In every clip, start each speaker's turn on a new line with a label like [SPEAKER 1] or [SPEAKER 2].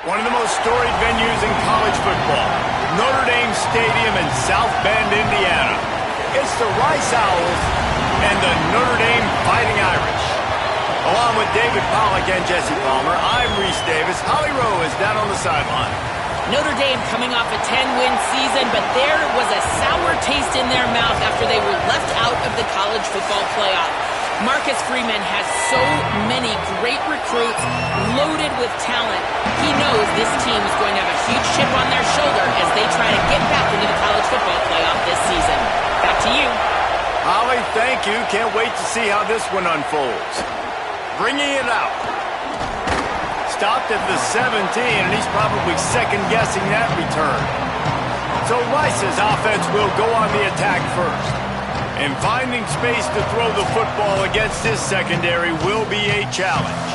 [SPEAKER 1] One of the most storied venues in college football, Notre Dame Stadium in South Bend, Indiana. It's the Rice Owls and the Notre Dame Fighting Irish. Along with David Pollack and Jesse Palmer, I'm Reese Davis. Holly Rowe is down on the sideline.
[SPEAKER 2] Notre Dame coming off a 10-win season, but there was a sour taste in their mouth after they were left out of the college football playoff. Marcus Freeman has so many great recruits loaded with talent. He knows this team is going to have a huge chip on their shoulder as they try to get back into the college football playoff this season. Back to you.
[SPEAKER 1] Holly, thank you. Can't wait to see how this one unfolds. Bringing it out. Stopped at the 17, and he's probably second-guessing that return. So Rice's offense will go on the attack first. And finding space to throw the football against this secondary will be a challenge.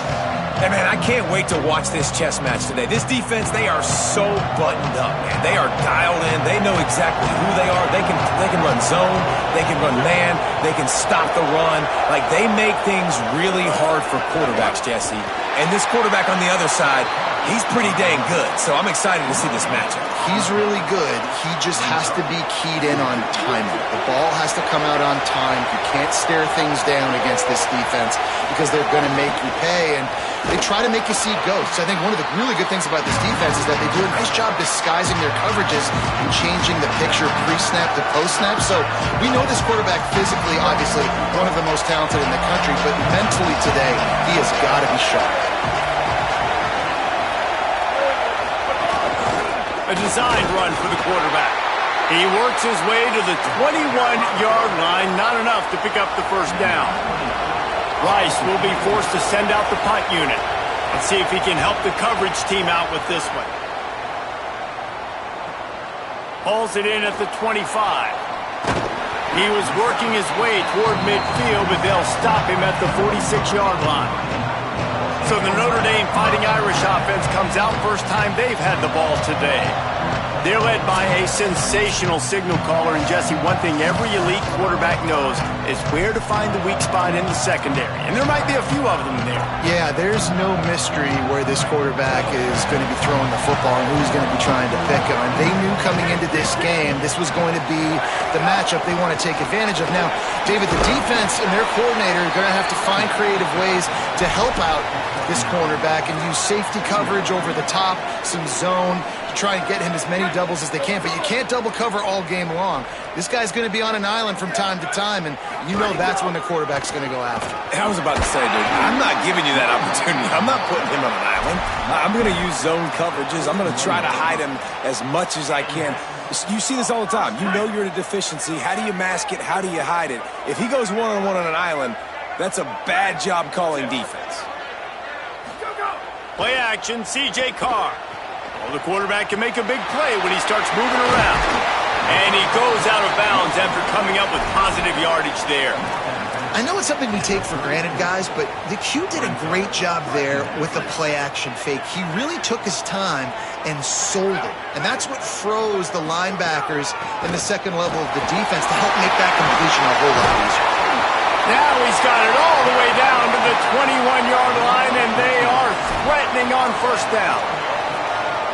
[SPEAKER 3] Hey, man, I can't wait to watch this chess match today. This defense, they are so buttoned up, man. They are dialed in. They know exactly who they are. They can run zone. They can run man. They can stop the run. Like, they make things really hard for quarterbacks, Jesse. And this quarterback on the other side, he's pretty dang good. So I'm excited to see this matchup.
[SPEAKER 4] He's really good. He just has to be keyed in on timing. The ball has to come out on time. You can't stare things down against this defense because they're going to make you pay. And they try to make you see ghosts. I think one of the really good things about this defense is that they do a nice job disguising their coverages and changing the picture pre-snap to post-snap. So we know this quarterback physically, obviously, one of the most talented in the country, but mentally today, he has got to be sharp.
[SPEAKER 1] A designed run for the quarterback. He works his way to the 21-yard line, not enough to pick up the first down. Rice will be forced to send out the punt unit. Let's see if he can help the coverage team out with this one. Hauls it in at the 25. He was working his way toward midfield, but they'll stop him at the 46-yard line. So the Notre Dame Fighting Irish offense comes out first time they've had the ball today. They're led by a sensational signal caller, and Jesse, one thing every elite quarterback knows is where to find the weak spot in the secondary. And there might be a few of them there.
[SPEAKER 4] Yeah, there's no mystery where this quarterback is going to be throwing the football and who's going to be trying to pick him. And they knew coming into this game this was going to be the matchup they want to take advantage of. Now, David, the defense and their coordinator are going to have to find creative ways to help out this cornerback and use safety coverage over the top, some zone, to try and get him as many doubles as they can. But you can't double cover all game long. This guy's going to be on an island from time to time, and you know that's when the quarterback's going to go after.
[SPEAKER 3] I was about to say, dude, I'm not giving you that opportunity. I'm not putting him on an island. I'm going to use zone coverages. I'm going to try to hide him as much as I can. You see this all the time. You know you're in a deficiency. How do you mask it? How do you hide it? If he goes one-on-one on an island, that's a bad job calling defense.
[SPEAKER 1] Play action, C.J. Carr. Well, the quarterback can make a big play when he starts moving around. And he goes out of bounds after coming up with positive yardage there.
[SPEAKER 4] I know it's something we take for granted, guys, but the Q did a great job there with the play-action fake. He really took his time and sold it. And that's what froze the linebackers in the second level of the defense to help make that completion a whole lot easier.
[SPEAKER 1] Now he's got it all the way down to the 21-yard line, and they are threatening on first down.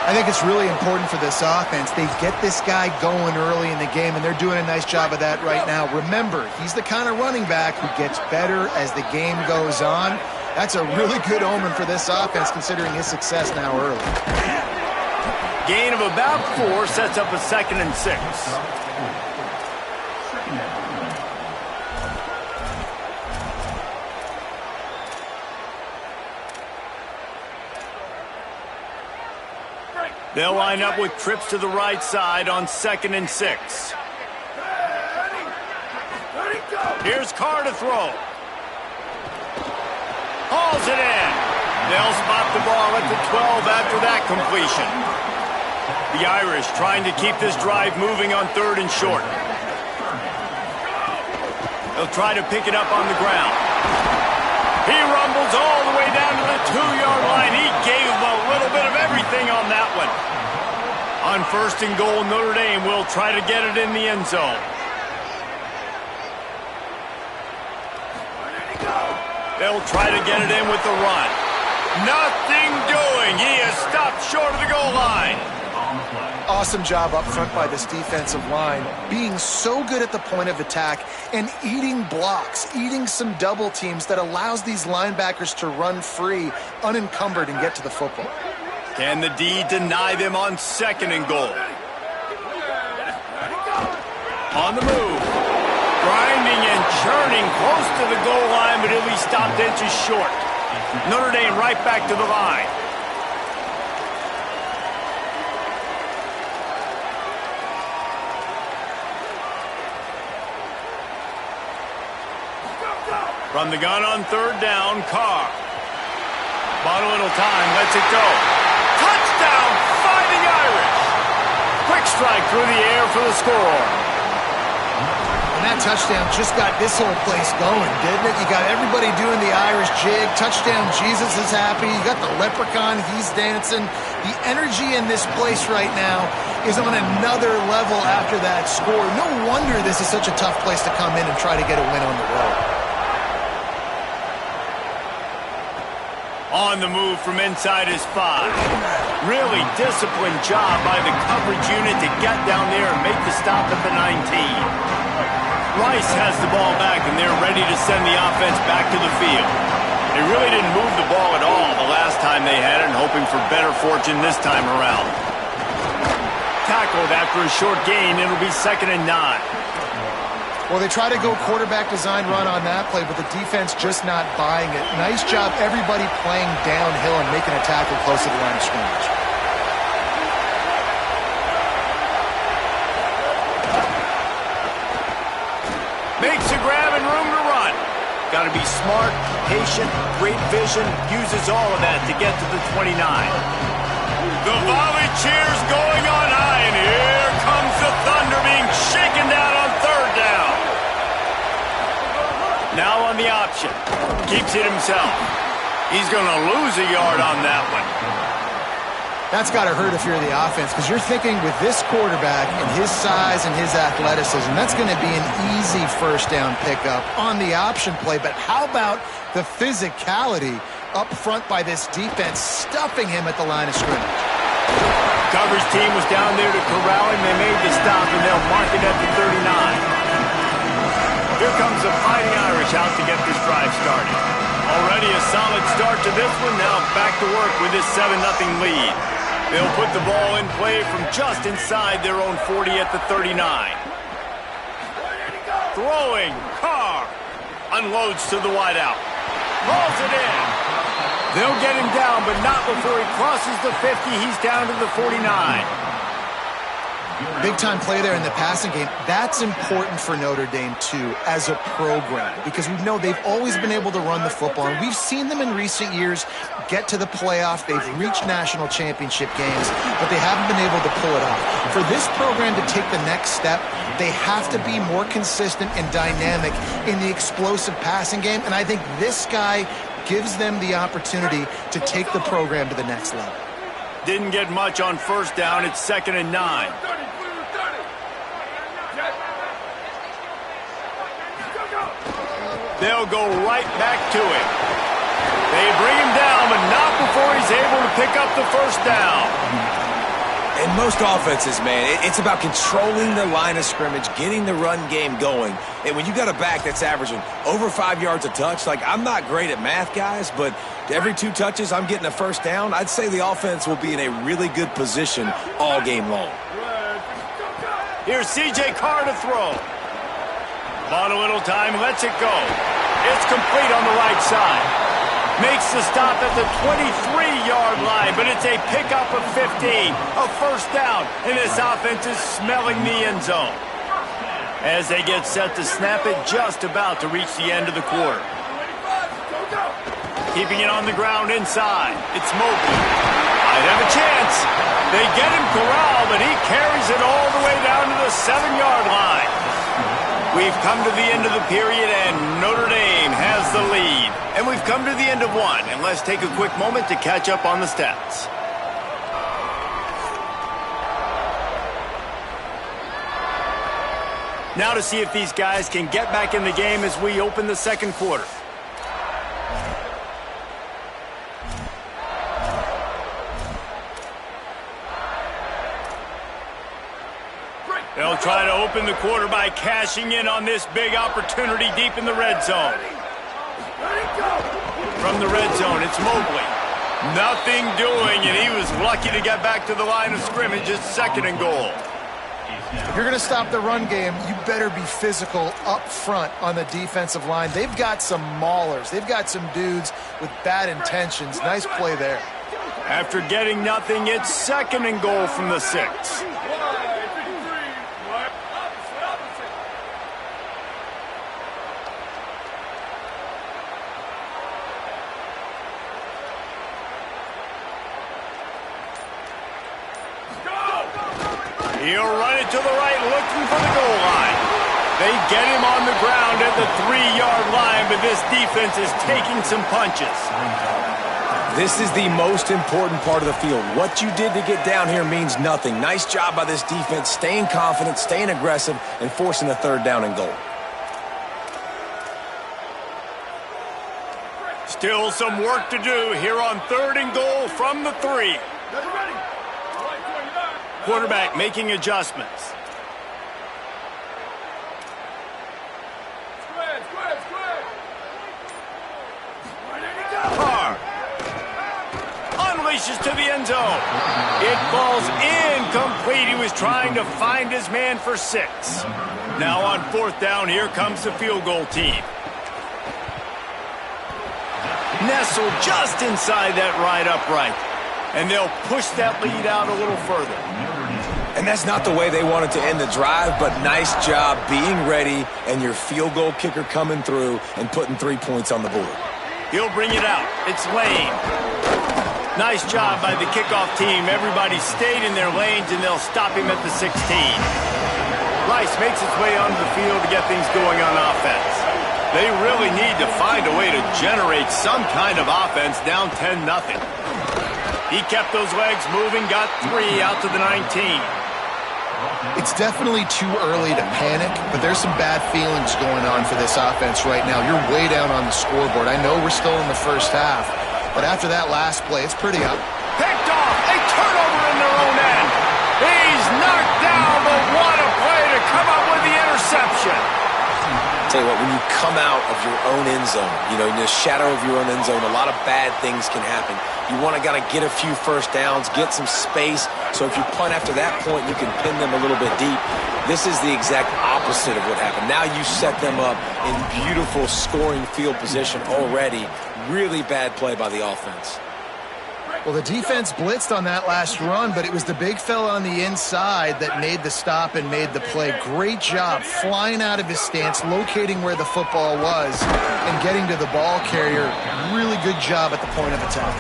[SPEAKER 4] I think it's really important for this offense. They get this guy going early in the game, and they're doing a nice job of that right now. Remember, he's the kind of running back who gets better as the game goes on. That's a really good omen for this offense, considering his success now early.
[SPEAKER 1] Gain of about 4 sets up a 2nd and 6. They'll line up with trips to the right side on 2nd and 6. Here's Carr to throw. Hauls it in. They'll spot the ball at the 12 after that completion. The Irish trying to keep this drive moving on 3rd and short. They'll try to pick it up on the ground. He rumbles all the way down to the 2-yard line. He gave a little bit of everything on that one. On 1st and goal, Notre Dame will try to get it in the end zone. They'll try to get it in with the run. Nothing doing. He is stopped short of the goal line.
[SPEAKER 4] Awesome job up front by this defensive line, being so good at the point of attack and eating blocks, eating some double teams that allows these linebackers to run free, unencumbered, and get to the football.
[SPEAKER 1] Can the D deny them on 2nd and goal? On the move. Grinding and churning close to the goal line, but he'll be stopped inches short. Notre Dame right back to the line. From the gun on 3rd down, Carr. Bought a little time, lets it go. Touchdown, Fighting Irish! Quick strike through the air for the score.
[SPEAKER 4] And that touchdown just got this whole place going, didn't it? You got everybody doing the Irish jig. Touchdown, Jesus is happy. You got the leprechaun, he's dancing. The energy in this place right now is on another level after that score. No wonder this is such a tough place to come in and try to get a win on the road.
[SPEAKER 1] On the move from inside his 5. Really disciplined job by the coverage unit to get down there and make the stop at the 19. Rice has the ball back, and they're ready to send the offense back to the field. They really didn't move the ball at all the last time they had it, and hoping for better fortune this time around. Tackled after a short gain, it'll be 2nd and 9.
[SPEAKER 4] Well, they try to go quarterback design run on that play, but the defense just not buying it. Nice job, everybody playing downhill and making a tackle close to the line of scrimmage.
[SPEAKER 1] Makes a grab and room to run. Got to be smart, patient, great vision, uses all of that to get to the 29. The volley cheers going on high, and here comes the Thunder being shaken down on 3rd down. Now on the option. Keeps it himself. He's going to lose a yard on that one.
[SPEAKER 4] That's got to hurt if you're the offense, because you're thinking with this quarterback and his size and his athleticism, that's going to be an easy 1st down pickup on the option play. But how about the physicality up front by this defense, stuffing him at the line of scrimmage?
[SPEAKER 1] Coverage team was down there to corral him. They made the stop, and they'll mark it at the 39. Here comes the Fighting Irish out to get this drive started. Already a solid start to this one. Now back to work with this 7-0 lead. They'll put the ball in play from just inside their own 40 at the 39. Throwing, Carr unloads to the wideout. Rolls it in. They'll get him down, but not before he crosses the 50. He's down to the 49.
[SPEAKER 4] Big-time play there in the passing game. That's important for Notre Dame, too, as a program, because we know they've always been able to run the football, and we've seen them in recent years get to the playoff. They've reached national championship games, but they haven't been able to pull it off. For this program to take the next step, they have to be more consistent and dynamic in the explosive passing game, and I think this guy gives them the opportunity to take the program to the next level.
[SPEAKER 1] Didn't get much on 1st down. It's 2nd and 9. They'll go right back to him. They bring him down, but not before he's able to pick up the 1st down.
[SPEAKER 3] In most offenses, man, it's about controlling the line of scrimmage, getting the run game going. And when you got a back that's averaging over 5 yards a touch, like, I'm not great at math, guys, but every 2 touches I'm getting a 1st down, I'd say the offense will be in a really good position all game long.
[SPEAKER 1] Here's C.J. Carr to throw. Bought a little time, lets it go. It's complete on the right side. Makes the stop at the 23-yard line, but it's a pickup of 15, a 1st down, and this offense is smelling the end zone. As they get set to snap it, just about to reach the end of the quarter. Keeping it on the ground inside. It's Mobley. Might have a chance. They get him corralled, but he carries it all the way down to the 7-yard line. We've come to the end of the period, and Notre Dame has the lead. And we've come to the end of one, and let's take a quick moment to catch up on the stats. Now to see if these guys can get back in the game as we open the 2nd quarter. They'll try to open the quarter by cashing in on this big opportunity deep in the red zone. From the red zone, it's Mobley. Nothing doing, and he was lucky to get back to the line of scrimmage. It's 2nd and goal.
[SPEAKER 4] If you're going to stop the run game, you better be physical up front on the defensive line. They've got some maulers. They've got some dudes with bad intentions. Nice play there.
[SPEAKER 1] After getting nothing, it's 2nd and goal from the 6. He'll run it to the right, looking for the goal line. They get him on the ground at the 3-yard line, but this defense is taking some punches.
[SPEAKER 3] This is the most important part of the field. What you did to get down here means nothing. Nice job by this defense, staying confident, staying aggressive, and forcing the 3rd down and goal.
[SPEAKER 1] Still some work to do here on 3rd and goal from the 3. Quarterback making adjustments. Carr unleashes to the end zone. It falls incomplete. He was trying to find his man for 6. Now on 4th down, here comes the field goal team. Nestled just inside that right upright. And they'll push that lead out a little further.
[SPEAKER 3] And that's not the way they wanted to end the drive, but nice job being ready and your field goal kicker coming through and putting 3 points on the board.
[SPEAKER 1] He'll bring it out. It's Lane. Nice job by the kickoff team. Everybody stayed in their lanes, and they'll stop him at the 16. Rice makes his way onto the field to get things going on offense. They really need to find a way to generate some kind of offense down 10-0. He kept those legs moving, got 3 out to the 19.
[SPEAKER 4] It's definitely too early to panic, but there's some bad feelings going on for this offense right now. You're way down on the scoreboard. I know we're still in the first half, but after that last play, it's pretty up.
[SPEAKER 1] Picked off, a turnover in their own end. He's knocked down, but what a play to come up with the interception.
[SPEAKER 3] Tell you what, when you come out of your own end zone, you know, in the shadow of your own end zone, a lot of bad things can happen. You want to get a few first downs, get some space, so if you punt after that point, you can pin them a little bit deep. This is the exact opposite of what happened. Now you set them up in beautiful scoring field position already. Really bad play by the offense.
[SPEAKER 4] Well, the defense blitzed on that last run, but it was the big fella on the inside that made the stop and made the play. Great job flying out of his stance, locating where the football was, and getting to the ball carrier. Really good job at the point of attack.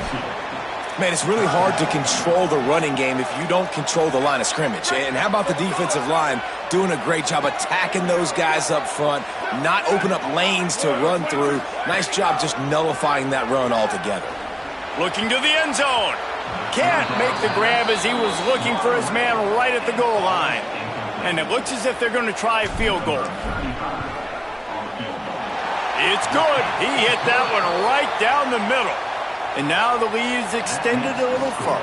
[SPEAKER 3] Man, it's really hard to control the running game if you don't control the line of scrimmage. And how about the defensive line doing a great job attacking those guys up front, not open up lanes to run through. Nice job just nullifying that run altogether.
[SPEAKER 1] Looking to the end zone. Can't make the grab as he was looking for his man right at the goal line. And it looks as if they're going to try a field goal. It's good. He hit that one right down the middle. And now the lead is extended a little further.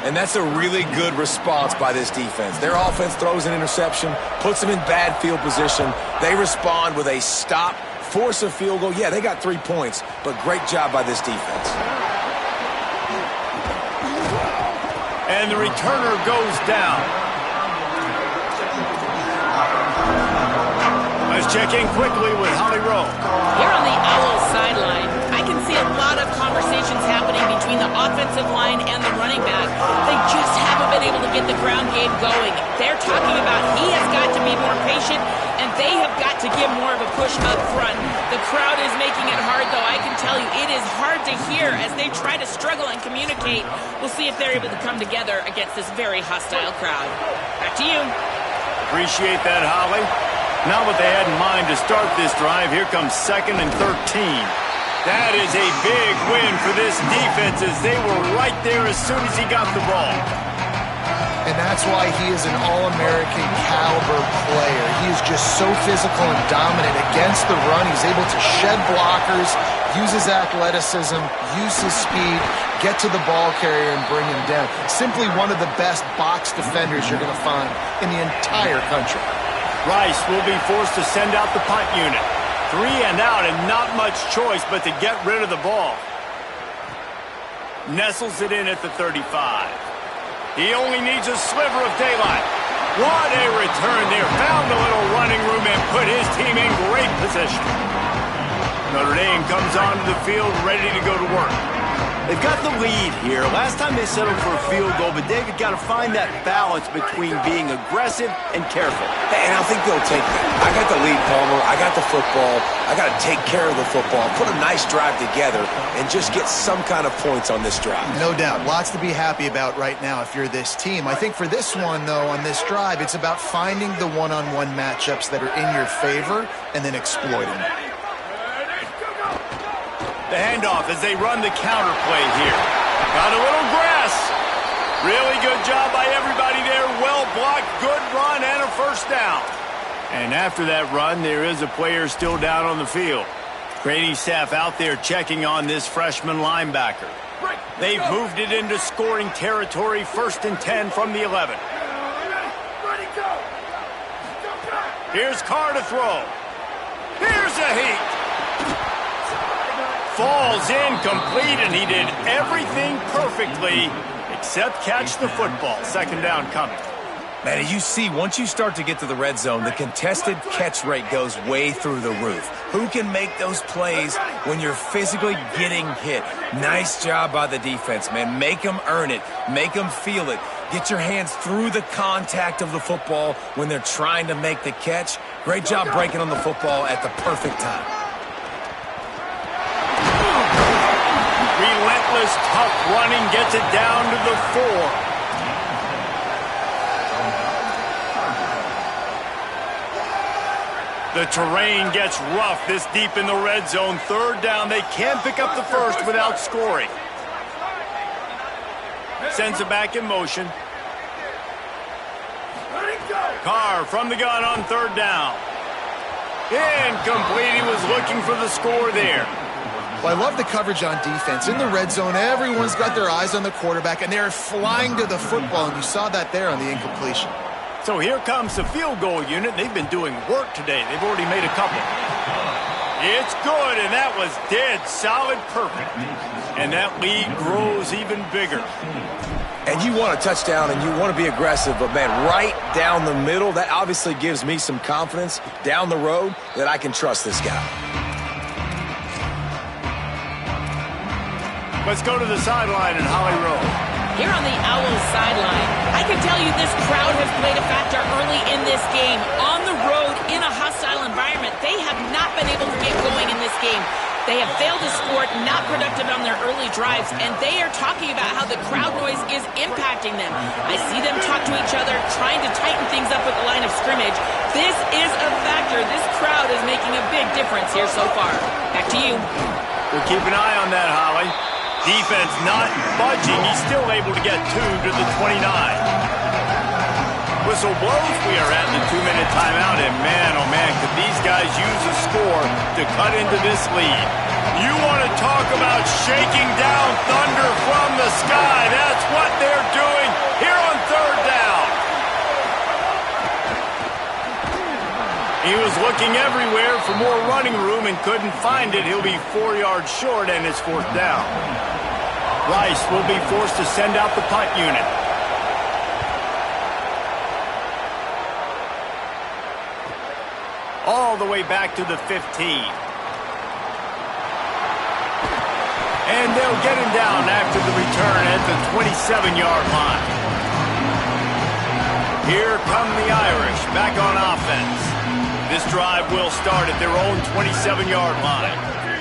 [SPEAKER 3] And that's a really good response by this defense. Their offense throws an interception, puts them in bad field position. They respond with a stop, force a field goal. Yeah, they got 3 points, but great job by this defense.
[SPEAKER 1] And the returner goes down. Let's check in quickly with Holly Rowe.
[SPEAKER 2] Here on the Owls sideline, I can see a lot of conversations happening between the offensive line and the running back. They just haven't been able to get the ground game going. They're talking about he has got to be more patient, and they have got to give more of a push up front. The crowd is making it hard, though. I can tell you it is hard to hear as they try to struggle and communicate. We'll see if they're able to come together against this very hostile crowd. Back to you.
[SPEAKER 1] Appreciate that, Holly. Not what they had in mind to start this drive. Here comes 2nd and 13. That is a big win for this defense as they were right there as soon as he got the ball.
[SPEAKER 4] And that's why he is an All-American caliber player. He is just so physical and dominant against the run. He's able to shed blockers, use his athleticism, use his speed, get to the ball carrier and bring him down. Simply one of the best box defenders you're going to find in the entire country.
[SPEAKER 1] Rice will be forced to send out the punt unit. 3 and out and not much choice but to get rid of the ball. Nestles it in at the 35. He only needs a sliver of daylight. What a return there. Found a little running room and put his team in great position. Notre Dame comes onto the field ready to go to work. They've got the lead here. Last time they settled for a field goal, but they've got to find that balance between being aggressive and careful.
[SPEAKER 3] And I think they'll take that. I got the lead, Palmer. I got the football. I got to take care of the football, put a nice drive together, and just get some kind of points on this drive.
[SPEAKER 4] No doubt. Lots to be happy about right now if you're this team. I think for this one, though, on this drive, it's about finding the one-on-one matchups that are in your favor and then exploiting them.
[SPEAKER 1] The handoff as they run the counter play here. Got a little grass. Really good job by everybody there. Well blocked, good run, and a first down. And after that run, there is a player still down on the field. Training staff out there checking on this freshman linebacker. They've moved it into scoring territory, 1st and 10 from the 11. Here's Carr to throw. Here's a heat. Falls incomplete, and he did everything perfectly except catch the football. 2nd down coming.
[SPEAKER 3] Man, as you see, once you start to get to the red zone, the contested catch rate goes way through the roof. Who can make those plays when you're physically getting hit? Nice job by the defense, man. Make them earn it. Make them feel it. Get your hands through the contact of the football when they're trying to make the catch. Great job breaking on the football at the perfect time.
[SPEAKER 1] Relentless, tough running gets it down to the 4. The terrain gets rough this deep in the red zone. 3rd down. They can't pick up the first without scoring. Sends it back in motion. Carr from the gun on 3rd down. Incomplete. He was looking for the score there.
[SPEAKER 4] Well, I love the coverage on defense. In the red zone, everyone's got their eyes on the quarterback, and they're flying to the football, and you saw that there on the incompletion.
[SPEAKER 1] So here comes the field goal unit. They've been doing work today. They've already made a couple. It's good, and that was dead solid perfect. And that lead grows even bigger.
[SPEAKER 3] And you want a touchdown, and you want to be aggressive, but, man, right down the middle, that obviously gives me some confidence down the road that I can trust this guy.
[SPEAKER 1] Let's go to the sideline in Holly Rowe.
[SPEAKER 2] Here on the Owls sideline, I can tell you this crowd has played a factor early in this game. On the road, in a hostile environment, they have not been able to get going in this game. They have failed to score, not productive on their early drives, and they are talking about how the crowd noise is impacting them. I see them talk to each other, trying to tighten things up at the line of scrimmage. This is a factor. This crowd is making a big difference here so far. Back to you.
[SPEAKER 1] We'll keep an eye on that, Holly. Defense not budging. He's still able to get 2 to the 29. Whistle blows. We are at the 2-minute timeout, and man, oh man, could these guys use a score to cut into this lead. You want to talk about shaking down thunder from the sky. That's what they're doing here on 3rd down. He was looking everywhere for more running room and couldn't find it. He'll be 4 yards short, and it's 4th down. Rice will be forced to send out the punt unit. All the way back to the 15. And they'll get him down after the return at the 27-yard line. Here come the Irish back on offense. This drive will start at their own 27-yard line.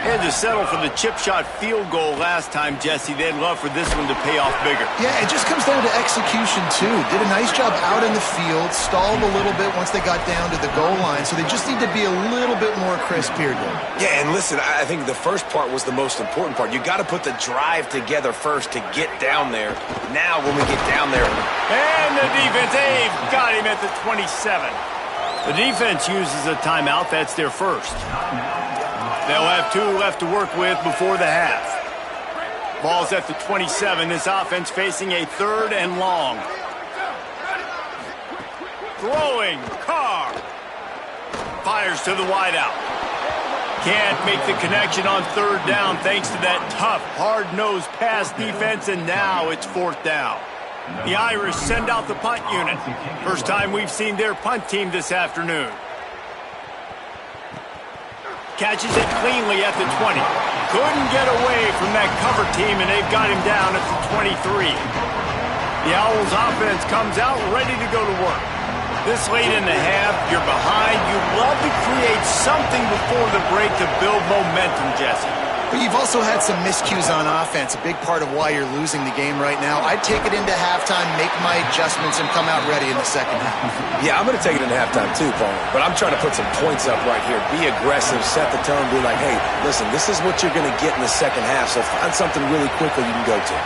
[SPEAKER 1] Had to settle for the chip shot field goal last time, Jesse. They'd love for this one to pay off bigger.
[SPEAKER 4] Yeah, it just comes down to execution, too. Did a nice job out in the field, stalled a little bit once they got down to the goal line, so they just need to be a little bit more crisp here, Dave.
[SPEAKER 3] Yeah, and listen, I think the first part was the most important part. You got to put the drive together first to get down there. Now, when we get down there...
[SPEAKER 1] And the defense, they've got him at the 27. The defense uses a timeout. That's their first. They'll have 2 left to work with before the half. Ball's at the 27. This offense facing a 3rd and long. Throwing. Carr. Fires to the wideout. Can't make the connection on 3rd down thanks to that tough, hard-nosed pass defense, and now it's 4th down. The Irish send out the punt unit. First time we've seen their punt team this afternoon. Catches it cleanly at the 20. Couldn't get away from that cover team, and they've got him down at the 23. The Owls offense comes out ready to go to work. This late in the half, you're behind. You love to create something before the break to build momentum, Jesse.
[SPEAKER 4] But you've also had some miscues on offense, a big part of why you're losing the game right now. I'd take it into halftime, make my adjustments, and come out ready in the second half.
[SPEAKER 3] Yeah, I'm going to take it into halftime too, Paul. But I'm trying to put some points up right here. Be aggressive, set the tone, be like, hey, listen, this is what you're going to get in the second half, so find something really quickly you can go to.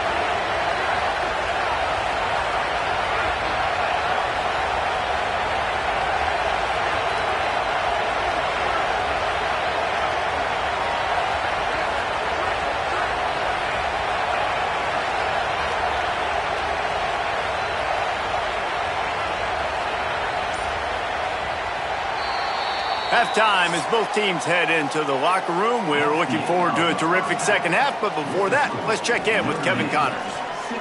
[SPEAKER 1] Halftime as both teams head into the locker room. We're looking forward to a terrific second half, but before that, let's check in with Kevin Connors.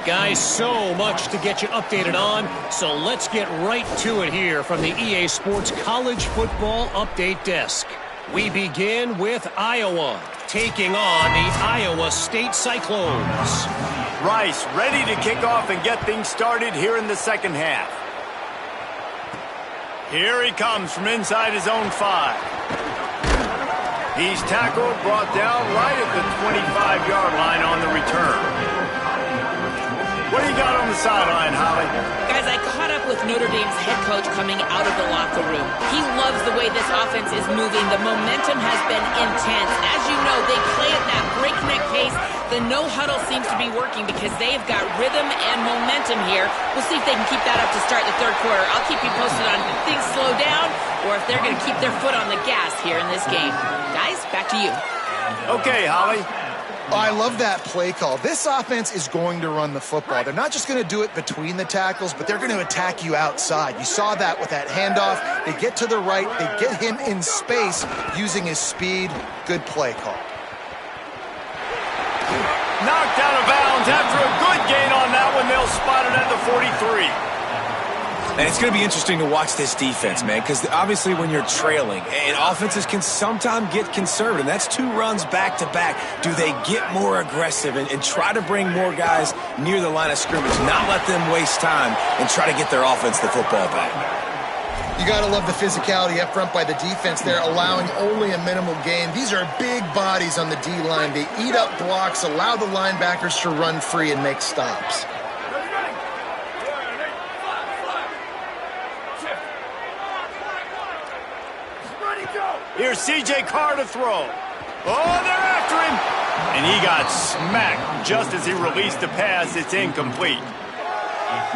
[SPEAKER 5] Guys, so much to get you updated on, so let's get right to it here from the EA Sports College Football Update Desk. We begin with Iowa, taking on the Iowa State Cyclones.
[SPEAKER 1] Rice ready to kick off and get things started here in the second half. Here he comes from inside his own 5. He's tackled, brought down right at the 25-yard line on the return. What do you got on the sideline, Holly?
[SPEAKER 2] Guys, I caught up with Notre Dame's head coach coming out of the locker room. He loves the way this offense is moving. The momentum has been intense. As you know, they play at that breakneck pace. The no-huddle seems to be working because they've got rhythm and momentum here. We'll see if they can keep that up to start the third quarter. I'll keep you posted on if things slow down or if they're going to keep their foot on the gas here in this game. Guys, back to you.
[SPEAKER 1] Okay, Holly.
[SPEAKER 4] I love that play call. This offense is going to run the football. They're not just going to do it between the tackles, but they're going to attack you outside. You saw that with that handoff. They get to the right. They get him in space using his speed. Good play call.
[SPEAKER 1] Knocked out of bounds after a good gain on that one. They'll spot it at the 43.
[SPEAKER 3] And it's going to be interesting to watch this defense, man, because obviously when you're trailing, and offenses can sometimes get conservative. That's 2 runs back-to-back. Do they get more aggressive and try to bring more guys near the line of scrimmage, not let them waste time, and try to get their offense the football back?
[SPEAKER 4] You got to love the physicality up front by the defense there, allowing only a minimal gain. These are big bodies on the D-line. They eat up blocks, allow the linebackers to run free and make stops.
[SPEAKER 1] Here's C.J. Carr to throw. Oh, they're after him. And he got smacked just as he released the pass. It's incomplete.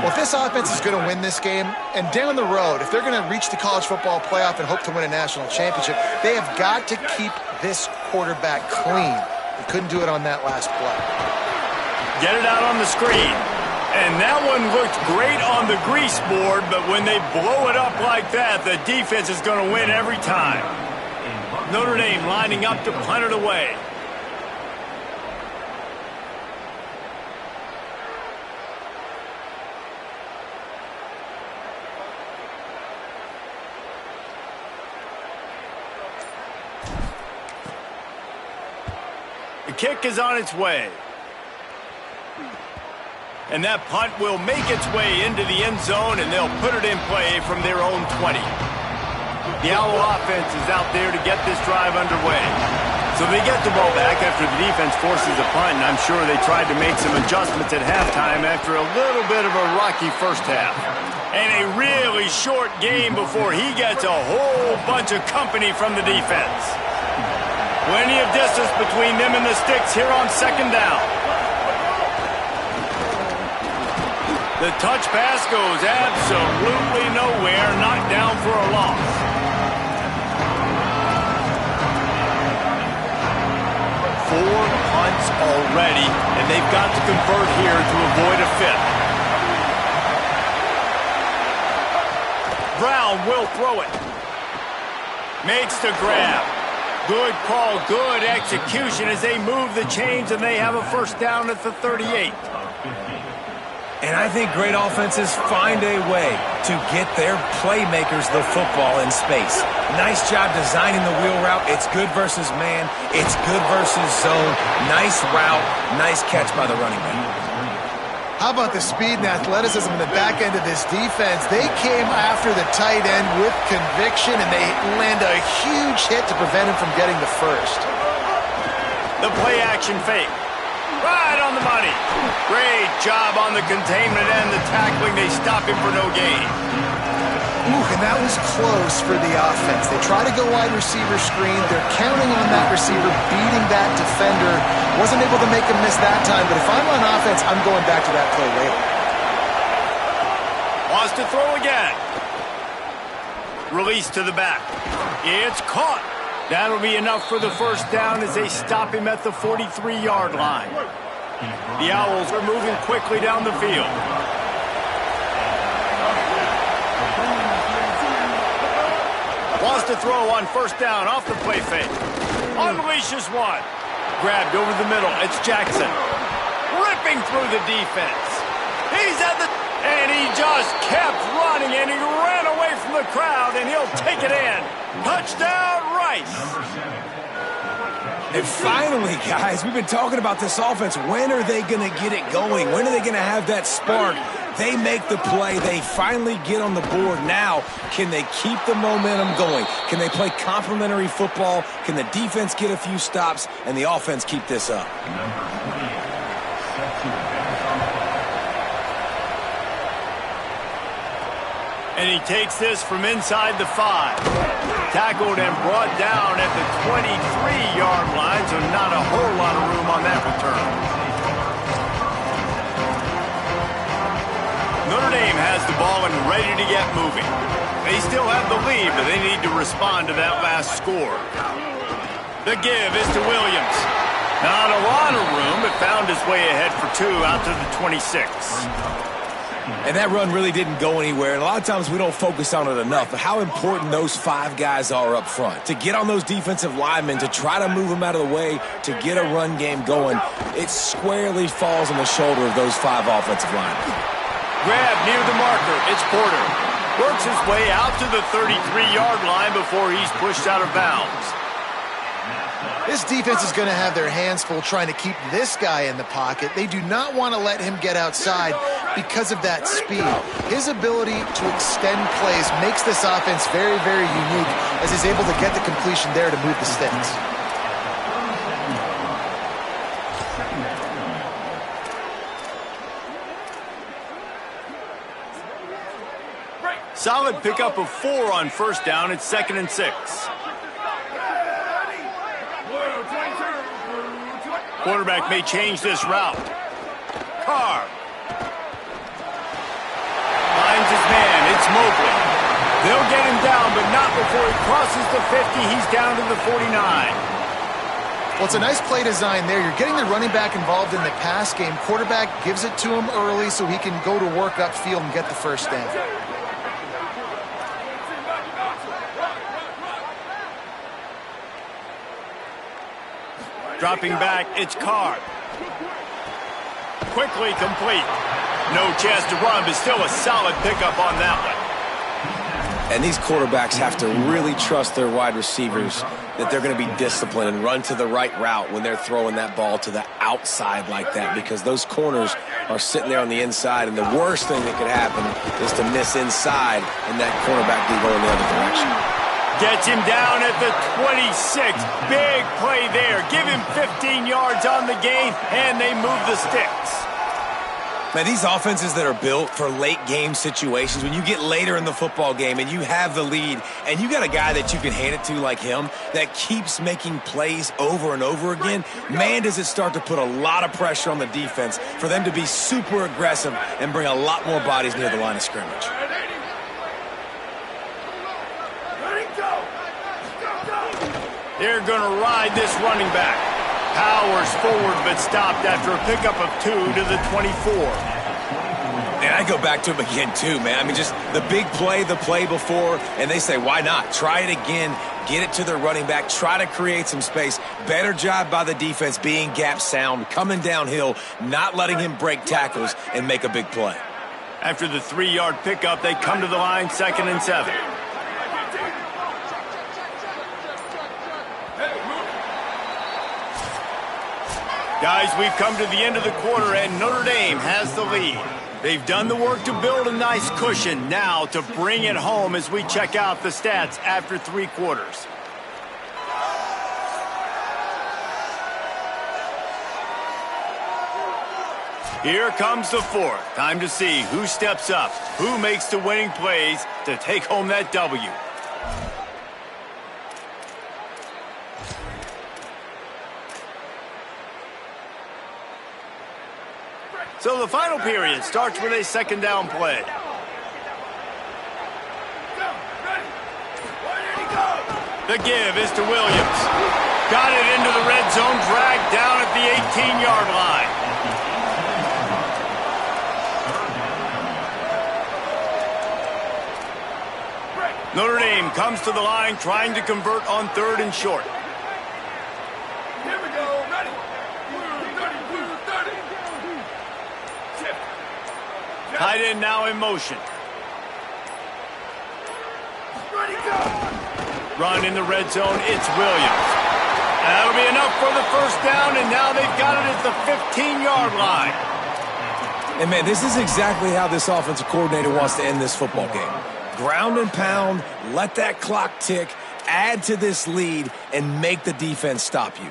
[SPEAKER 4] Well, if this offense is going to win this game, and down the road, if they're going to reach the college football playoff and hope to win a national championship, they have got to keep this quarterback clean. They couldn't do it on that last play.
[SPEAKER 1] Get it out on the screen. And that one looked great on the grease board, but when they blow it up like that, the defense is going to win every time. Notre Dame lining up to punt it away. The kick is on its way. And that punt will make its way into the end zone, and they'll put it in play from their own 20. The Owl offense is out there to get this drive underway. So they get the ball back after the defense forces a punt, and I'm sure they tried to make some adjustments at halftime after a little bit of a rocky first half. And a really short game before he gets a whole bunch of company from the defense. Plenty of distance between them and the sticks here on second down. The touch pass goes absolutely nowhere, knocked down for a loss. punts already, and they've got to convert here to avoid a fifth. Brown will throw it. Makes the grab. Good call, good execution as they move the chains, and they have a first down at the 38.
[SPEAKER 3] And I think great offenses find a way to get their playmakers the football in space. Nice job designing the wheel route. It's good versus man. It's good versus zone. Nice route. Nice catch by the running back.
[SPEAKER 4] How about the speed and athleticism in the back end of this defense? They came after the tight end with conviction, and they land a huge hit to prevent him from getting the first.
[SPEAKER 1] The play-action fake. Right on the money. Great job on the containment and the tackling. They stop him for no gain.
[SPEAKER 4] Ooh, and that was close for the offense. They try to go wide receiver screen. They're counting on that receiver beating that defender. Wasn't able to make him miss that time, but if I'm on offense, I'm going back to that play later.
[SPEAKER 1] Wants to throw again. Release to the back. It's caught. That'll be enough for the first down as they stop him at the 43-yard line. The Owls are moving quickly down the field. Wants to throw on first down off the play fake. Unleashes one. Grabbed over the middle. It's Jackson. Ripping through the defense. He's at the... And he just kept running, and he ran away from the crowd, and he'll take it in. Touchdown, Rice.
[SPEAKER 3] And finally, guys, we've been talking about this offense. When are they going to get it going? When are they going to have that spark? They make the play. They finally get on the board. Now, can they keep the momentum going? Can they play complementary football? Can the defense get a few stops and the offense keep this up?
[SPEAKER 1] And he takes this from inside the 5. Tackled and brought down at the 23-yard line, so not a whole lot of room on that return. Notre Dame has the ball and ready to get moving. They still have the lead, but they need to respond to that last score. The give is to Williams. Not a lot of room, but found his way ahead for 2 out to the 26.
[SPEAKER 3] And that run really didn't go anywhere. And a lot of times we don't focus on it enough. But how important those 5 guys are up front. To get on those defensive linemen, to try to move them out of the way, to get a run game going, it squarely falls on the shoulder of those 5 offensive linemen.
[SPEAKER 1] Grab near the marker. It's Porter. Works his way out to the 33-yard line before he's pushed out of bounds.
[SPEAKER 4] This defense is going to have their hands full trying to keep this guy in the pocket. They do not want to let him get outside because of that speed. His ability to extend plays makes this offense very, very unique as he's able to get the completion there to move the sticks.
[SPEAKER 1] Solid pickup of 4 on first down. It's 2nd and 6. Quarterback may change this route. Carr. Finds his man. It's Mobley. They'll get him down, but not before he crosses the 50. He's down to the 49.
[SPEAKER 4] Well, it's a nice play design there. You're getting the running back involved in the pass game. Quarterback gives it to him early so he can go to work upfield and get the first down.
[SPEAKER 1] Dropping back, it's Carr. Quickly complete. No chance to run, but still a solid pickup on that one.
[SPEAKER 3] And these quarterbacks have to really trust their wide receivers that they're going to be disciplined and run to the right route when they're throwing that ball to the outside like that, because those corners are sitting there on the inside, and the worst thing that could happen is to miss inside and that cornerback be going the other direction.
[SPEAKER 1] Gets him down at the 26. Big play there. Give him 15 yards on the gain, and they move the sticks.
[SPEAKER 3] Man, these offenses that are built for late-game situations, when you get later in the football game and you have the lead and you got a guy that you can hand it to like him that keeps making plays over and over again, man, does it start to put a lot of pressure on the defense for them to be super aggressive and bring a lot more bodies near the line of scrimmage.
[SPEAKER 1] They're going to ride this running back. Powers forward, but stopped after a pickup of 2 to the 24.
[SPEAKER 3] And I go back to him again, too, man. I mean, just the big play, the play before, and they say, why not? Try it again, get it to their running back, try to create some space. Better job by the defense being gap sound, coming downhill, not letting him break tackles and make a big play.
[SPEAKER 1] After the 3-yard pickup, they come to the line, 2nd and 7. Guys, we've come to the end of the quarter, and Notre Dame has the lead. They've done the work to build a nice cushion. Now to bring it home as we check out the stats after 3 quarters. Here comes the 4th. Time to see who steps up, who makes the winning plays to take home that W. So the final period starts with a 2nd down play. The give is to Williams. Got it into the red zone, dragged down at the 18-yard line. Notre Dame comes to the line trying to convert on 3rd and short.
[SPEAKER 6] Here we go, ready.
[SPEAKER 1] Tight end now in motion.
[SPEAKER 6] Ready, go.
[SPEAKER 1] Run in the red zone, it's Williams. That'll be enough for the 1st down, and now they've got it at the 15-yard line.
[SPEAKER 3] And, man, this is exactly how this offensive coordinator wants to end this football game. Ground and pound, let that clock tick, add to this lead, and make the defense stop you.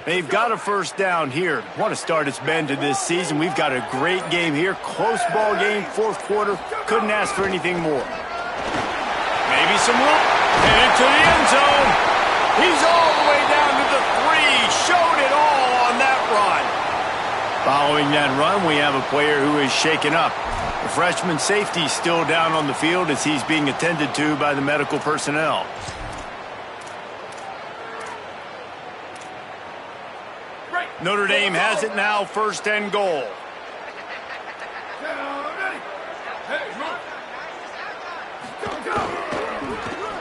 [SPEAKER 1] They've got a 1st down here. What a start it's been to this season. We've got a great game here. Close ball game, 4th quarter. Couldn't ask for anything more. Maybe some room. Headed to the end zone. He's all the way down to the 3. Showed it all on that run. Following that run, we have a player who is shaken up. The freshman safety still down on the field as he's being attended to by the medical personnel. Notre Dame has it now, 1st and goal.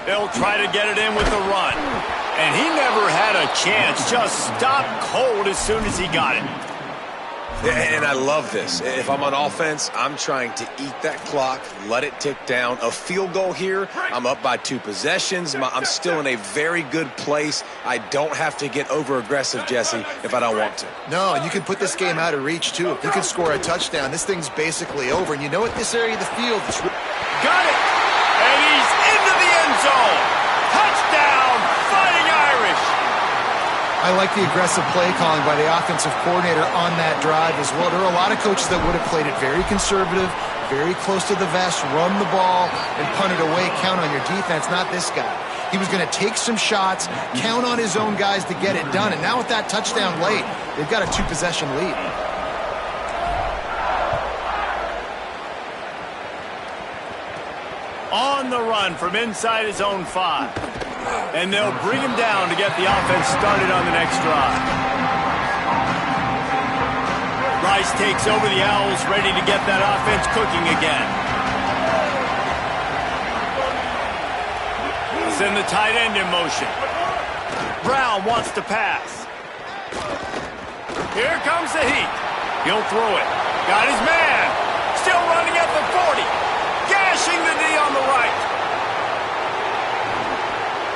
[SPEAKER 1] They'll try to get it in with the run. And he never had a chance, just stopped cold as soon as he got it.
[SPEAKER 3] And I love this. If I'm on offense, I'm trying to eat that clock, let it tick down. A field goal here, I'm up by 2 possessions. I'm still in a very good place. I don't have to get over-aggressive, Jesse, if I don't want to.
[SPEAKER 4] No, and you can put this game out of reach, too. If you can score a touchdown, this thing's basically over. And you know what? This area of the field is...
[SPEAKER 1] Got it! And he's into the end zone! Touchdown, Fighting Irish!
[SPEAKER 4] I like the aggressive play calling by the offensive coordinator on that drive as well. There are a lot of coaches that would have played it very conservative, very close to the vest, run the ball, and punt it away, count on your defense. Not this guy. He was going to take some shots, count on his own guys to get it done. And now with that touchdown late, they've got a 2-possession lead.
[SPEAKER 1] On the run from inside his own 5. And they'll bring him down to get the offense started on the next drive. Rice takes over the Owls, ready to get that offense cooking again. Send the tight end in motion. Brown wants to pass. Here comes the heat. He'll throw it. Got his man. Still running at the 40. Gashing the D on the right.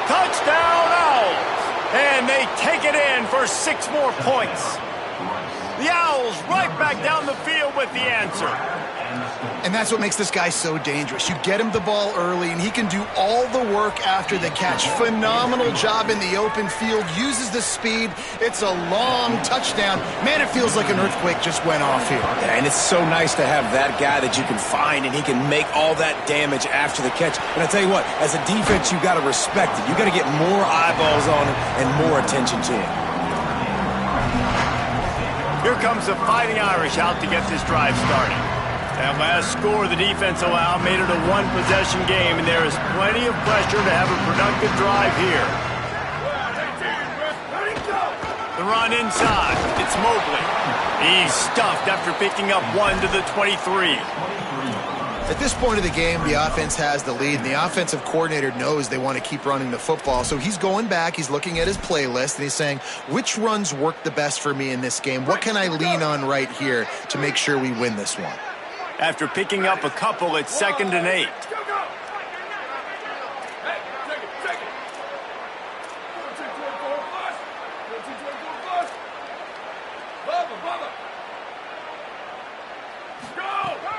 [SPEAKER 1] Touchdown, Owls! And they take it in for 6 more points. The Owls right back down the field with the answer.
[SPEAKER 4] And that's what makes this guy so dangerous. You get him the ball early, and he can do all the work after the catch. Phenomenal job in the open field. Uses the speed. It's a long touchdown. Man, it feels like an earthquake just went off here.
[SPEAKER 3] Yeah, and it's so nice to have that guy that you can find, and he can make all that damage after the catch. And I tell you what, as a defense, you got to respect it. You got to get more eyeballs on him and more attention to him.
[SPEAKER 1] Here comes the Fighting Irish out to get this drive started. That last score the defense allowed made it a 1-possession game, and there is plenty of pressure to have a productive drive here. The run inside. It's Mobley. He's stuffed after picking up 1 to the 23.
[SPEAKER 4] At this point of the game, the offense has the lead, and the offensive coordinator knows they want to keep running the football. So he's going back, he's looking at his playlist, and he's saying, which runs work the best for me in this game? What can I lean on right here to make sure we win this one?
[SPEAKER 1] After picking up a couple, it's 2nd and 8.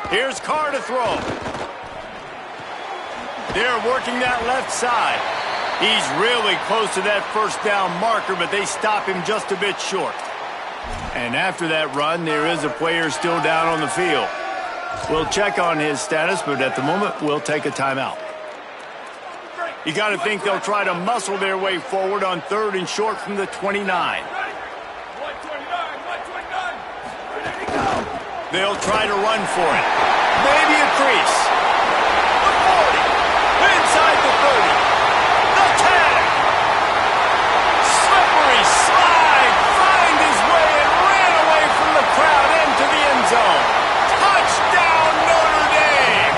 [SPEAKER 1] Here's Carr to throw. They're working that left side. He's really close to that first down marker, but they stop him just a bit short. And after that run, there is a player still down on the field. We'll check on his status, but at the moment, we'll take a timeout. You got to think they'll try to muscle their way forward on 3rd and short from the 29. They'll try to run for it. Maybe a crease. The 40. Inside the 30. The 10. Slippery slide. Find his way and ran away from the crowd into the end zone. Touchdown, Notre Dame.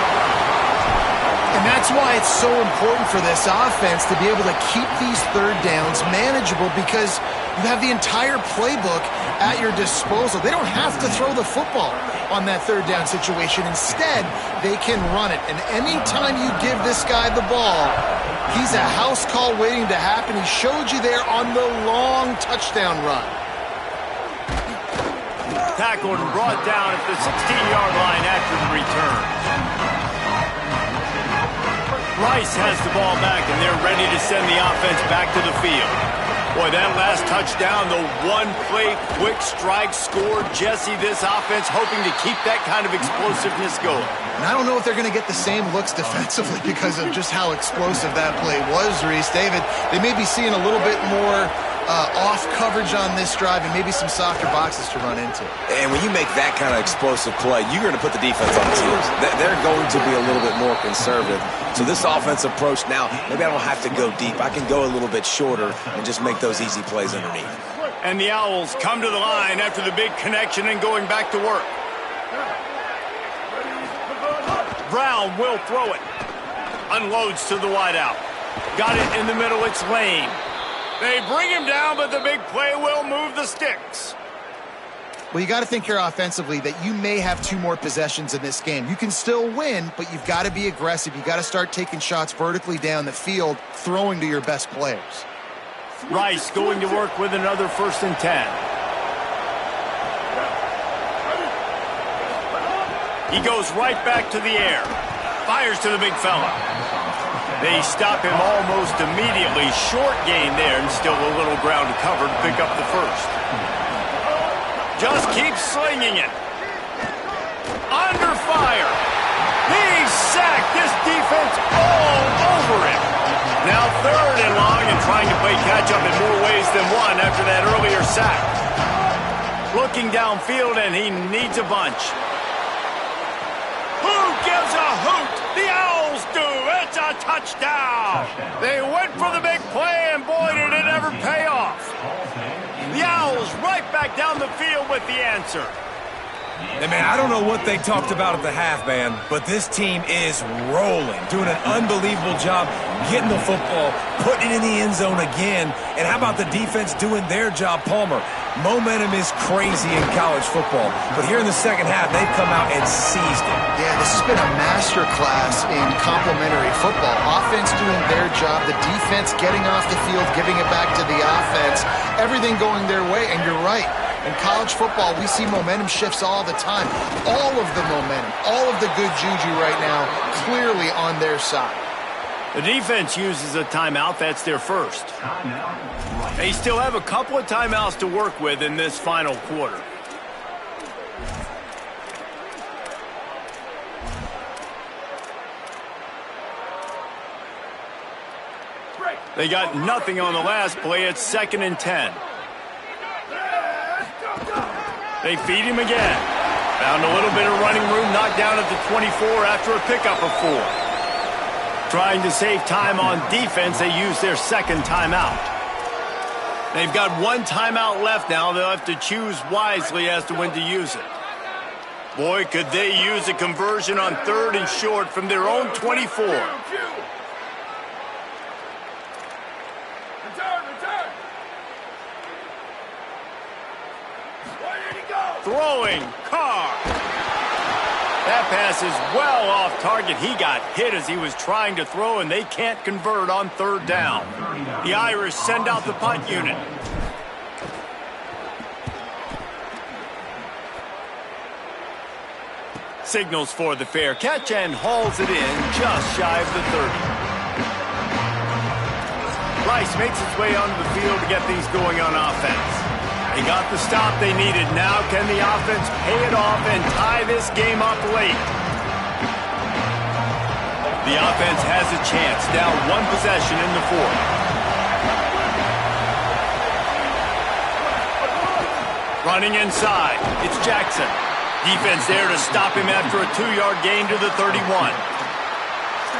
[SPEAKER 4] And that's why it's so important for this offense to be able to keep these 3rd downs manageable, because you have the entire playbook at your disposal. They don't have to throw the football on that 3rd down situation. Instead, they can run it. And anytime you give this guy the ball, he's a house call waiting to happen. He showed you there on the long touchdown run.
[SPEAKER 1] Tackled and brought down at the 16-yard line after the return. Rice has the ball back, and they're ready to send the offense back to the field. Boy, that last touchdown, the one-play quick strike score. Jesse, this offense hoping to keep that kind of explosiveness going.
[SPEAKER 4] And I don't know if they're going to get the same looks defensively because of just how explosive that play was, Reese. David, they may be seeing a little bit more off coverage on this drive and maybe some softer boxes to run into.
[SPEAKER 3] And when you make that kind of explosive play, you're going to put the defense on its heels. They're going to be a little bit more conservative. So this offense approach now, maybe I don't have to go deep. I can go a little bit shorter and just make those easy plays underneath.
[SPEAKER 1] And the Owls come to the line after the big connection and going back to work. Brown will throw it. Unloads to the wideout. Got it in the middle. It's Lane. They bring him down, but the big play will move the sticks.
[SPEAKER 4] Well, you got to think here offensively that you may have 2 more possessions in this game. You can still win, but you've got to be aggressive. You got to start taking shots vertically down the field, throwing to your best players.
[SPEAKER 1] Rice going to work with another 1st and 10. He goes right back to the air. Fires to the big fella. They stop him almost immediately. Short gain there, and still a little ground to cover to pick up the 1st. Just keeps slinging it. Under fire. He's sacked. This defense all over him. Now 3rd and long and trying to play catch-up in more ways than one after that earlier sack. Looking downfield, and he needs a bunch. Who gives a hoot? The Owls do. It's a touchdown. They went for the big play, and boy, did it ever pay off. The Owls right back down the field with the answer.
[SPEAKER 3] Hey, man, I don't know what they talked about at the half, man, but this team is rolling, doing an unbelievable job getting the football, putting it in the end zone again. And how about the defense doing their job, Palmer? Momentum is crazy in college football, but here in the second half, they've come out and seized it.
[SPEAKER 4] Yeah, this has been a masterclass in complementary football. Offense doing their job, the defense getting off the field, giving it back to the offense, everything going their way, and you're right. In college football, we see momentum shifts all the time. All of the momentum, all of the good juju right now, clearly on their side.
[SPEAKER 1] The defense uses a timeout. That's their 1st. They still have a couple of timeouts to work with in this final quarter. They got nothing on the last play. It's 2nd and 10. They feed him again. Found a little bit of running room, knocked down at the 24 after a pickup of 4. Trying to save time on defense, they use their 2nd timeout. They've got one timeout left now. They'll have to choose wisely as to when to use it. Boy, could they use a conversion on 3rd and short from their own 24.
[SPEAKER 6] Return. Where did he go?
[SPEAKER 1] Throwing, Carr. That pass is well off target. He got hit as he was trying to throw, and they can't convert on 3rd down. The Irish send out the punt unit. Signals for the fair catch and hauls it in just shy of the 30. Rice makes his way onto the field to get things going on offense. They got the stop they needed. Now can the offense pay it off and tie this game up late? The offense has a chance. Down 1 possession in the 4th. Running inside. It's Jackson. Defense there to stop him after a 2-yard gain to the 31.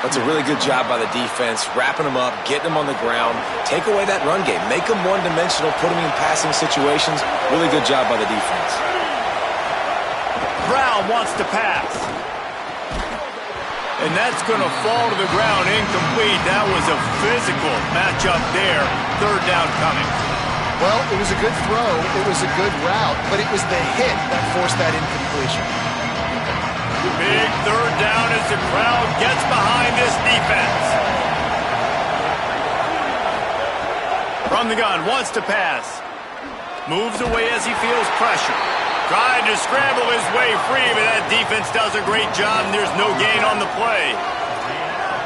[SPEAKER 3] That's a really good job by the defense, wrapping them up, getting them on the ground, take away that run game, make them one-dimensional, put them in passing situations. Really good job by the defense.
[SPEAKER 1] Brown wants to pass. And that's going to fall to the ground incomplete. That was a physical matchup there. 3rd down coming.
[SPEAKER 4] Well, it was a good throw, it was a good route, but it was the hit that forced that incompletion.
[SPEAKER 1] Big 3rd down as the crowd gets behind this defense. From the gun, wants to pass. Moves away as he feels pressure. Trying to scramble his way free, but that defense does a great job, and there's no gain on the play.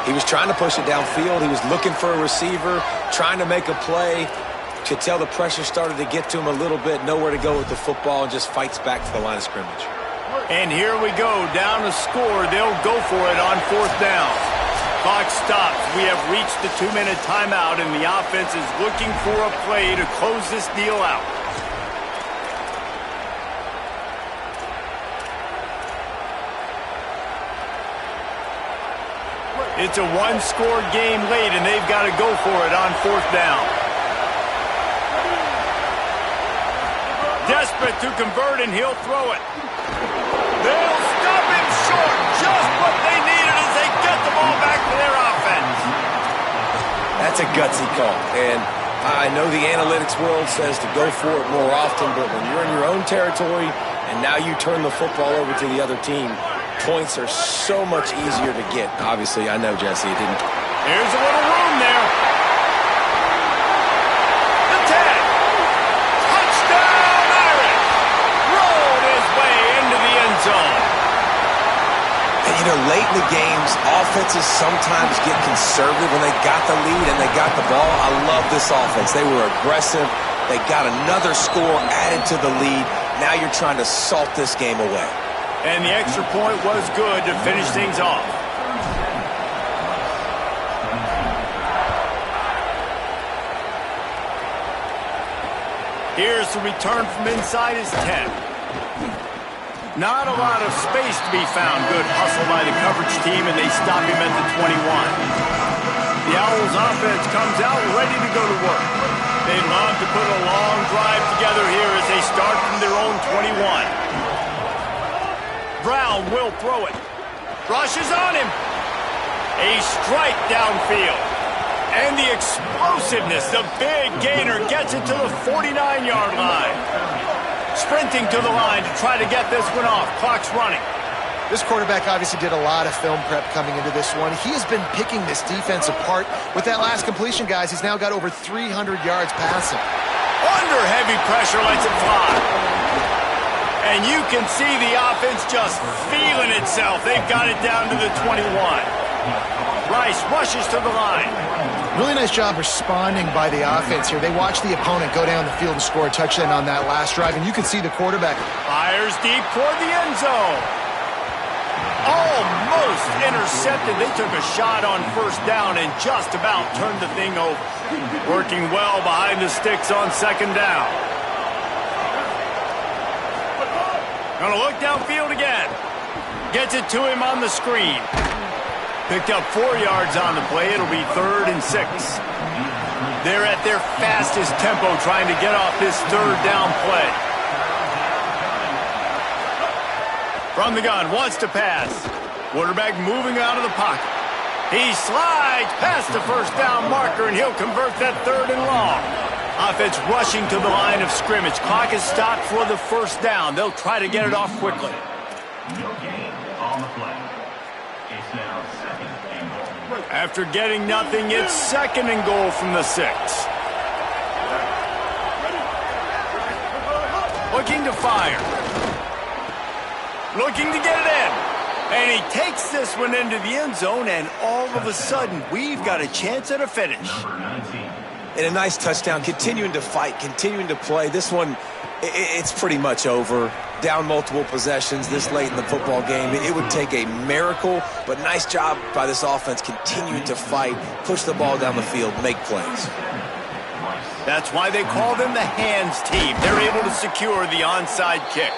[SPEAKER 3] He was trying to push it downfield. He was looking for a receiver, trying to make a play. Could tell the pressure started to get to him a little bit, nowhere to go with the football, and just fights back to the line of scrimmage.
[SPEAKER 1] And here we go, down to score. They'll go for it on 4th down. Clock stops. We have reached the 2-minute timeout, and the offense is looking for a play to close this deal out. It's a 1-score game late, and they've got to go for it on 4th down. Desperate to convert, and he'll throw it. They'll stop him short. Just what they needed as they get the ball back to their offense.
[SPEAKER 3] That's a gutsy call. And I know the analytics world says to go for it more often, but when you're in your own territory and now you turn the football over to the other team, points are so much easier to get. Obviously, I know, Jesse, it didn't.
[SPEAKER 1] Here's a little room there. The 10. Touchdown, Irish. Rolled his way into the end zone.
[SPEAKER 3] And, you know, late in the games, offenses sometimes get conservative when they got the lead and they got the ball. I love this offense. They were aggressive. They got another score added to the lead. Now you're trying to salt this game away.
[SPEAKER 1] And the extra point was good to finish things off. Here's the return from inside his 10. Not a lot of space to be found. Good hustle by the coverage team, and they stop him at the 21. The Owls offense comes out ready to go to work. They love to put a long drive together here as they start from their own 21. Brown will throw it. Rushes on him. A strike downfield. And the explosiveness, the big gainer gets it to the 49-yard line. Sprinting to the line to try to get this one off. Clock's running.
[SPEAKER 4] This quarterback obviously did a lot of film prep coming into this one. He has been picking this defense apart. With that last completion, guys, he's now got over 300 yards passing.
[SPEAKER 1] Under heavy pressure, lets it fly. And you can see the offense just feeling itself. They've got it down to the 21. Rice rushes to the line.
[SPEAKER 4] Really nice job responding by the offense here. They watch the opponent go down the field and score a touchdown on that last drive, and you can see the quarterback
[SPEAKER 1] Fires deep toward the end zone. Almost intercepted. They took a shot on 1st down and just about turned the thing over. Working well behind the sticks on 2nd down. Gonna look downfield again. Gets it to him on the screen. Picked up 4 yards on the play. It'll be 3rd and 6. They're at their fastest tempo trying to get off this third down play. From the gun, wants to pass. Quarterback moving out of the pocket. He slides past the first down marker, and he'll convert that third and long. Offense rushing to the line of scrimmage. Clock is stopped for the first down. They'll try to get it off quickly.
[SPEAKER 7] No gain on the play. It's now second and goal.
[SPEAKER 1] After getting nothing, it's second and goal from the 6. Looking to fire. Looking to get it in. And he takes this one into the end zone, and all of a sudden, we've got a chance at a finish.
[SPEAKER 7] Number 19.
[SPEAKER 3] And a nice touchdown, continuing to fight, continuing to play. This one, it's pretty much over. Down multiple possessions this late in the football game. It would take a miracle, but nice job by this offense continuing to fight, push the ball down the field, make plays.
[SPEAKER 1] That's why they call them the hands team. They're able to secure the onside kick.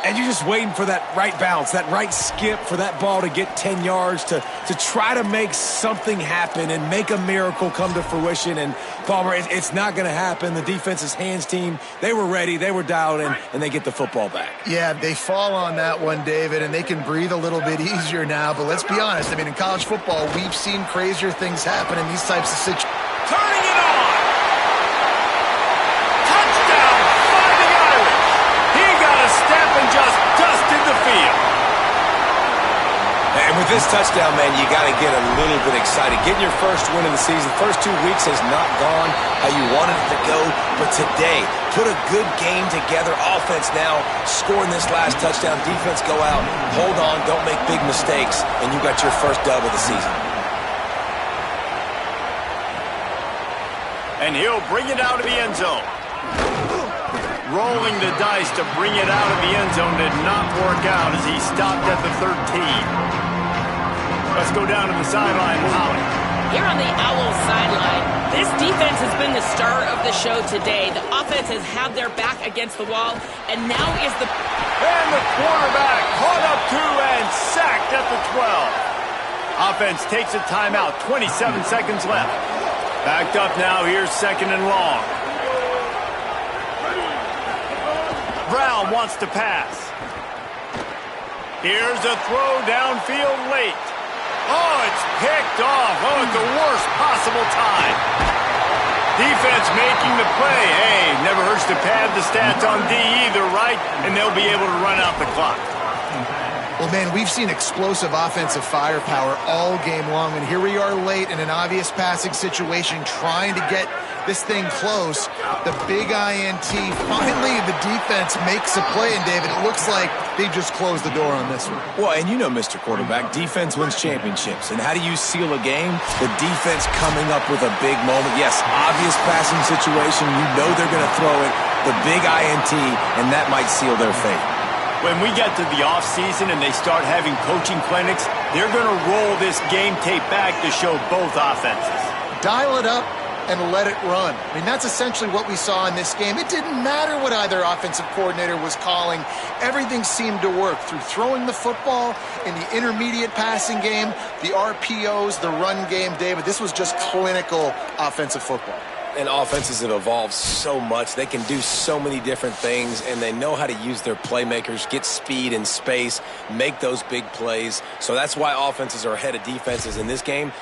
[SPEAKER 3] And you're just waiting for that right bounce, that right skip for that ball to get 10 yards to try to make something happen and make a miracle come to fruition. And, Palmer, it's not going to happen. The defense's hands team, they were ready, they were dialed in, and they get the football back.
[SPEAKER 4] Yeah, they fall on that one, David, and they can breathe a little bit easier now. But let's be honest, I mean, in college football, we've seen crazier things happen in these types of situations.
[SPEAKER 1] Turning it on! Touchdown, Fighting Irish! He got a step and just dusted the field.
[SPEAKER 3] And with this touchdown, man, you got to get a little bit excited. Getting your first win of the season. First 2 weeks has not gone how you wanted it to go, but today, put a good game together. Offense now scoring this last touchdown. Defense go out, hold on, don't make big mistakes, and you got your first dub of the season.
[SPEAKER 1] And he'll bring it out of the end zone. Rolling the dice to bring it out of the end zone did not work out as he stopped at the 13. Let's go down to the sideline, Holly.
[SPEAKER 2] Here on the Owls sideline, this defense has been the star of the show today. The offense has had their back against the wall, and now is the...
[SPEAKER 1] And the quarterback caught up to and sacked at the 12. Offense takes a timeout, 27 seconds left. Backed up now, here's second and long. Brown wants to pass. Here's a throw downfield late. Oh, it's picked off. Oh, at the worst possible time. Defense making the play. Hey, never hurts to pad the stats on D either, right? And they'll be able to run out the clock.
[SPEAKER 4] Well, man, we've seen explosive offensive firepower all game long, and here we are late in an obvious passing situation trying to get this thing close. The big INT, finally the defense makes a play, and David, it looks like they've just closed the door on this one.
[SPEAKER 3] Well, and you know, Mr. Quarterback, defense wins championships. And how do you seal a game? The defense coming up with a big moment. Yes, obvious passing situation. You know they're going to throw it. The big INT, and that might seal their fate.
[SPEAKER 1] When we get to the offseason and they start having coaching clinics, they're going to roll this game tape back to show both offenses.
[SPEAKER 4] Dial it up and let it run. I mean, that's essentially what we saw in this game. It didn't matter what either offensive coordinator was calling. Everything seemed to work through throwing the football in the intermediate passing game, the RPOs, the run game. David, this was just clinical offensive football.
[SPEAKER 3] And offenses have evolved so much. They can do so many different things, and they know how to use their playmakers, get speed and space, make those big plays. So that's why offenses are ahead of defenses in this game.